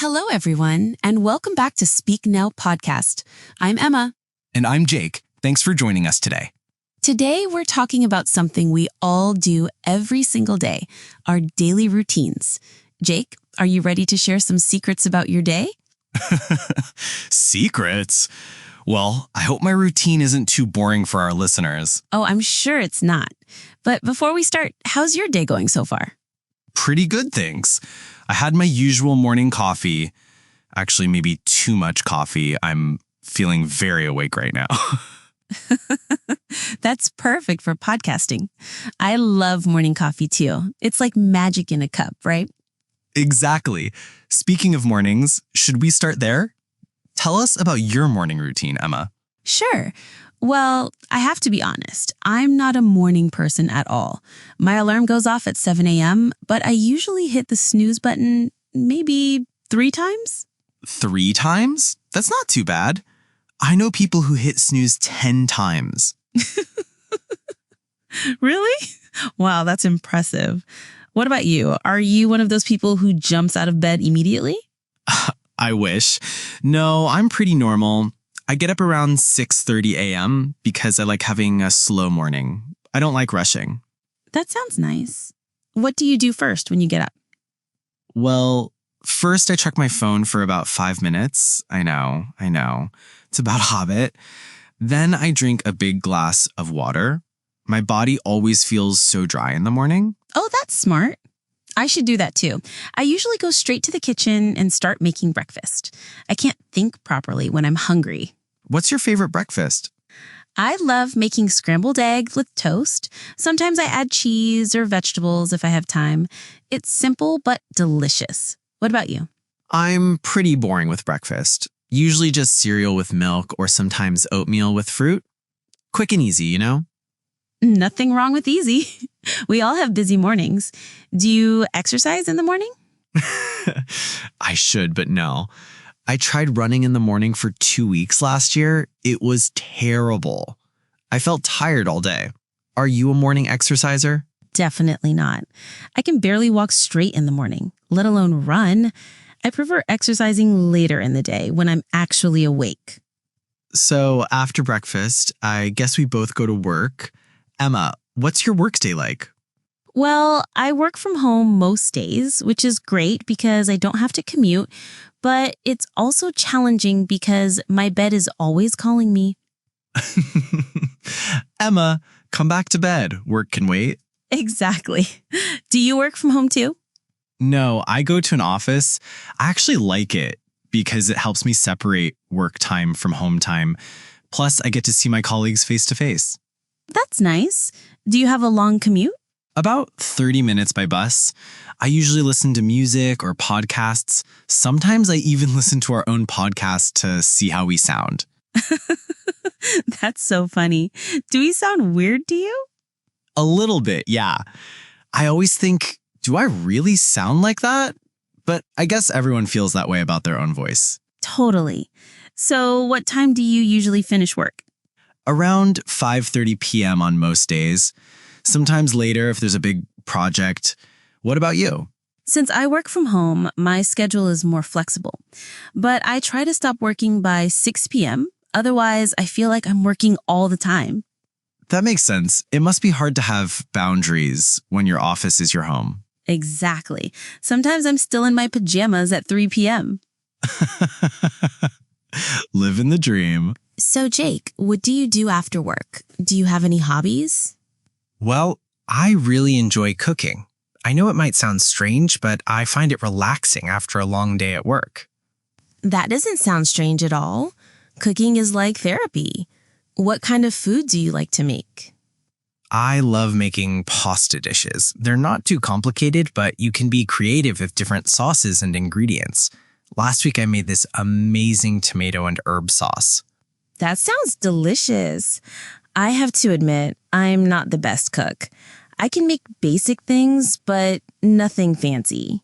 Hello, everyone, and welcome back to Speak Now podcast. I'm Emma. And I'm Jake. Thanks for joining us today. Today, we're talking about something we all do every single day, our daily routines. Jake, are you ready to share some secrets about your day? Secrets? Well, I hope my routine isn't too boring for our listeners. Oh, I'm sure it's not. But before we start, how's your day going so far? Pretty good, thanks. I had my usual morning coffee. Actually, maybe too much coffee. I'm feeling very awake right now. That's perfect for podcasting. I love morning coffee too. It's like magic in a cup, right? Exactly. Speaking of mornings, should we start there? Tell us about your morning routine, Emma. Sure. Well, I have to be honest. I'm not a morning person at all. My alarm goes off at 7 a.m., but I usually hit the snooze button maybe 3 times. 3 times? That's not too bad. I know people who hit snooze 10 times. Really? Wow, that's impressive. What about you? Are you one of those people who jumps out of bed immediately? I wish. No, I'm pretty normal. I get up around 6:30 a.m. because I like having a slow morning. I don't like rushing. That sounds nice. What do you do first when you get up? Well, first I check my phone for about 5 minutes. I know. It's about a habit. Then I drink a big glass of water. My body always feels so dry in the morning. Oh, that's smart. I should do that too. I usually go straight to the kitchen and start making breakfast. I can't think properly when I'm hungry. What's your favorite breakfast? I love making scrambled eggs with toast. Sometimes I add cheese or vegetables if I have time. It's simple but delicious. What about you? I'm pretty boring with breakfast. Usually just cereal with milk or sometimes oatmeal with fruit. Quick and easy, you know? Nothing wrong with easy. We all have busy mornings. Do you exercise in the morning? I should, but no. I tried running in the morning for 2 weeks last year. It was terrible. I felt tired all day. Are you a morning exerciser? Definitely not. I can barely walk straight in the morning, let alone run. I prefer exercising later in the day when I'm actually awake. So after breakfast, I guess we both go to work. Emma, what's your workday like? Well, I work from home most days, which is great because I don't have to commute, but it's also challenging because my bed is always calling me. Emma, come back to bed. Work can wait. Exactly. Do you work from home too? No, I go to an office. I actually like it because it helps me separate work time from home time. Plus, I get to see my colleagues face to face. That's nice. Do you have a long commute? About 30 minutes by bus. I usually listen to music or podcasts. Sometimes I even listen to our own podcast to see how we sound. That's so funny. Do we sound weird to you? A little bit, yeah. I always think, do I really sound like that? But I guess everyone feels that way about their own voice. Totally. So what time do you usually finish work? Around 5:30 p.m. on most days. Sometimes later if there's a big project. What about you? Since I work from home, my schedule is more flexible. But I try to stop working by 6 p.m. Otherwise, I feel like I'm working all the time. That makes sense. It must be hard to have boundaries when your office is your home. Exactly. Sometimes I'm still in my pajamas at 3 p.m. Living the dream. So, Jake, what do you do after work? Do you have any hobbies? Well, I really enjoy cooking. I know it might sound strange, but I find it relaxing after a long day at work. That doesn't sound strange at all. Cooking is like therapy. What kind of food do you like to make? I love making pasta dishes. They're not too complicated, but you can be creative with different sauces and ingredients. Last week I made this amazing tomato and herb sauce. That sounds delicious. I have to admit, I'm not the best cook. I can make basic things, but nothing fancy.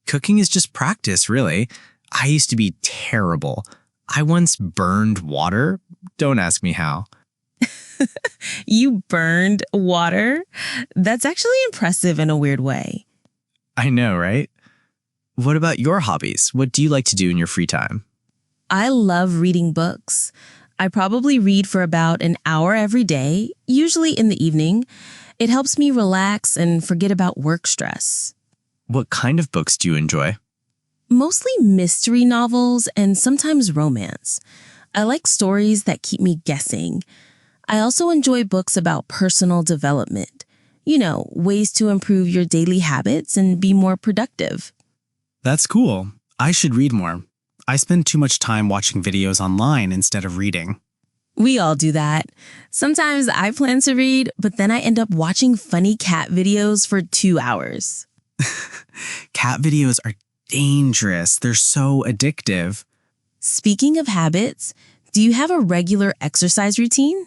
Cooking is just practice, really. I used to be terrible. I once burned water. Don't ask me how. You burned water? That's actually impressive in a weird way. I know, right? What about your hobbies? What do you like to do in your free time? I love reading books. I probably read for about an hour every day, usually in the evening. It helps me relax and forget about work stress. What kind of books do you enjoy? Mostly mystery novels and sometimes romance. I like stories that keep me guessing. I also enjoy books about personal development. Ways to improve your daily habits and be more productive. That's cool. I should read more. I spend too much time watching videos online instead of reading. We all do that. Sometimes I plan to read, but then I end up watching funny cat videos for 2 hours. Cat videos are dangerous. They're so addictive. Speaking of habits, do you have a regular exercise routine?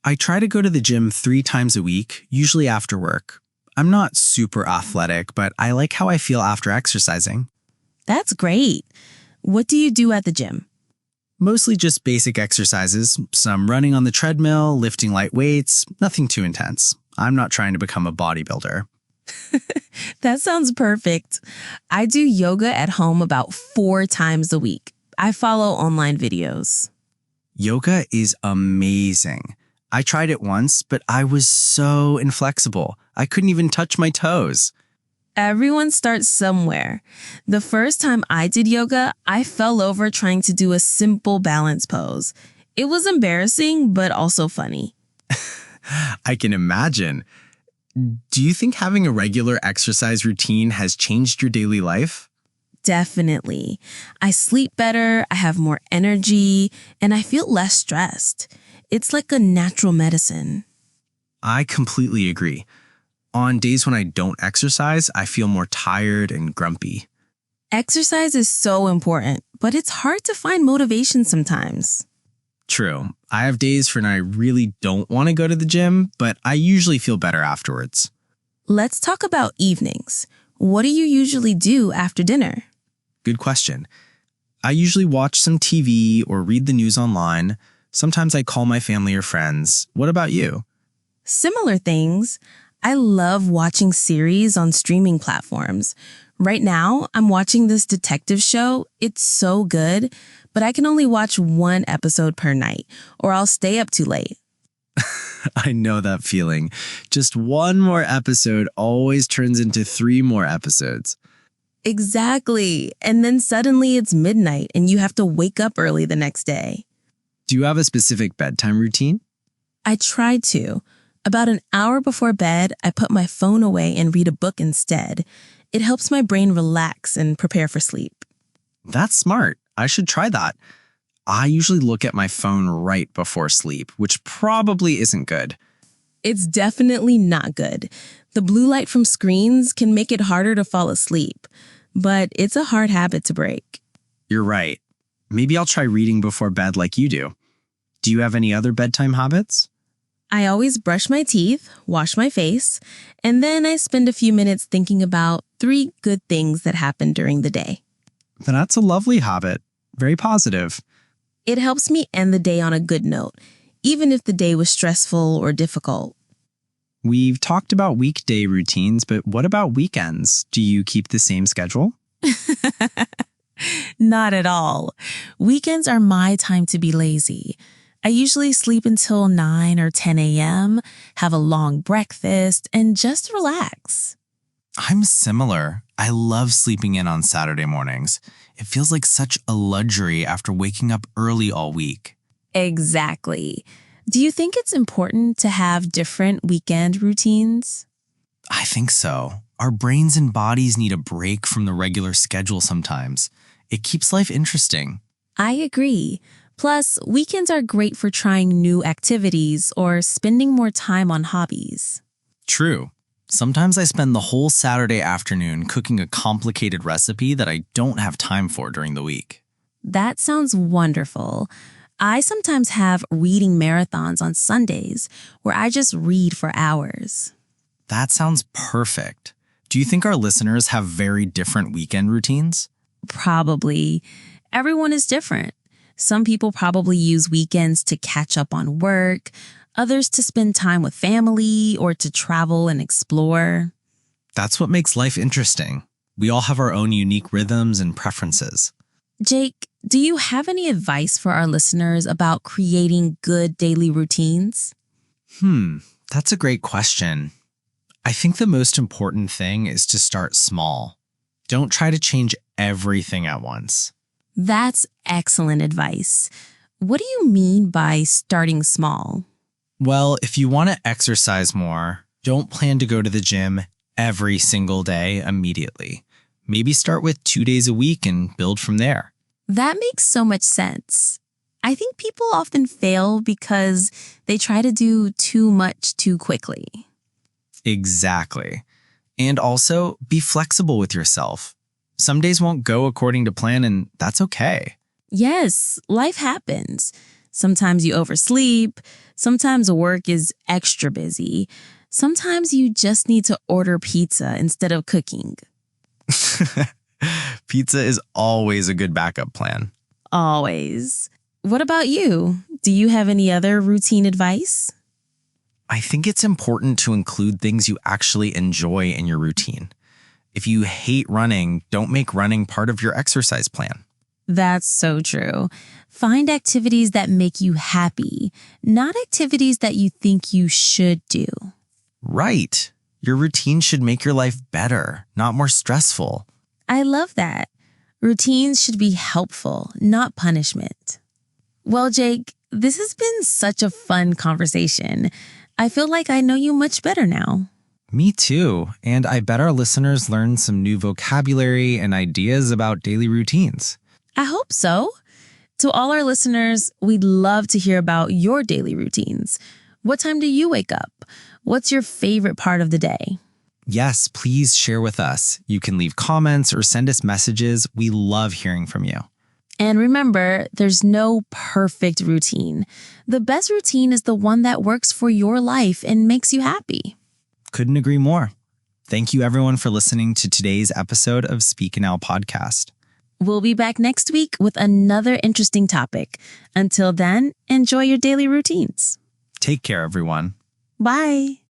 I try to go to the gym 3 times a week, usually after work. I'm not super athletic, but I like how I feel after exercising. That's great. What do you do at the gym? Mostly just basic exercises, some running on the treadmill, lifting light weights, nothing too intense. I'm not trying to become a bodybuilder. That sounds perfect. I do yoga at home about 4 times a week. I follow online videos. Yoga is amazing. I tried it once, but I was so inflexible. I couldn't even touch my toes. Everyone starts somewhere. The first time I did yoga, I fell over trying to do a simple balance pose. It was embarrassing, but also funny. I can imagine. Do you think having a regular exercise routine has changed your daily life? Definitely. I sleep better, I have more energy, and I feel less stressed. It's like a natural medicine. I completely agree. On days when I don't exercise, I feel more tired and grumpy. Exercise is so important, but it's hard to find motivation sometimes. True. I have days when I really don't want to go to the gym, but I usually feel better afterwards. Let's talk about evenings. What do you usually do after dinner? Good question. I usually watch some TV or read the news online. Sometimes I call my family or friends. What about you? Similar things. I love watching series on streaming platforms. Right now, I'm watching this detective show. It's so good, but I can only watch 1 episode per night, or I'll stay up too late. I know that feeling. Just one more episode always turns into 3 more episodes. Exactly. And then suddenly it's midnight and you have to wake up early the next day. Do you have a specific bedtime routine? I try to. About an hour before bed, I put my phone away and read a book instead. It helps my brain relax and prepare for sleep. That's smart. I should try that. I usually look at my phone right before sleep, which probably isn't good. It's definitely not good. The blue light from screens can make it harder to fall asleep, but it's a hard habit to break. You're right. Maybe I'll try reading before bed like you do. Do you have any other bedtime habits? I always brush my teeth, wash my face, and then I spend a few minutes thinking about 3 good things that happened during the day. That's a lovely habit. Very positive. It helps me end the day on a good note, even if the day was stressful or difficult. We've talked about weekday routines, but what about weekends? Do you keep the same schedule? Not at all. Weekends are my time to be lazy. I usually sleep until 9 or 10 a.m., have a long breakfast, and just relax. I'm similar. I love sleeping in on Saturday mornings. It feels like such a luxury after waking up early all week. Exactly. Do you think it's important to have different weekend routines? I think so. Our brains and bodies need a break from the regular schedule sometimes. It keeps life interesting. I agree. Plus, weekends are great for trying new activities or spending more time on hobbies. True. Sometimes I spend the whole Saturday afternoon cooking a complicated recipe that I don't have time for during the week. That sounds wonderful. I sometimes have reading marathons on Sundays where I just read for hours. That sounds perfect. Do you think our listeners have very different weekend routines? Probably. Everyone is different. Some people probably use weekends to catch up on work, others to spend time with family or to travel and explore. That's what makes life interesting. We all have our own unique rhythms and preferences. Jake, do you have any advice for our listeners about creating good daily routines? That's a great question. I think the most important thing is to start small. Don't try to change everything at once. That's excellent advice. What do you mean by starting small? Well, if you want to exercise more, don't plan to go to the gym every single day immediately. Maybe start with 2 days a week and build from there. That makes so much sense. I think people often fail because they try to do too much too quickly. Exactly. And also, be flexible with yourself. Some days won't go according to plan, and that's okay. Yes, life happens. Sometimes you oversleep. Sometimes work is extra busy. Sometimes you just need to order pizza instead of cooking. Pizza is always a good backup plan. Always. What about you? Do you have any other routine advice? I think it's important to include things you actually enjoy in your routine. If you hate running, don't make running part of your exercise plan. That's so true. Find activities that make you happy, not activities that you think you should do. Right. Your routine should make your life better, not more stressful. I love that. Routines should be helpful, not punishment. Well, Jake, this has been such a fun conversation. I feel like I know you much better now. Me too. And I bet our listeners learned some new vocabulary and ideas about daily routines. I hope so. To all our listeners, we'd love to hear about your daily routines. What time do you wake up? What's your favorite part of the day? Yes, please share with us. You can leave comments or send us messages. We love hearing from you. And remember, there's no perfect routine. The best routine is the one that works for your life and makes you happy. Couldn't agree more. Thank you everyone for listening to today's episode of Speak Now podcast. We'll be back next week with another interesting topic. Until then, enjoy your daily routines. Take care, everyone. Bye.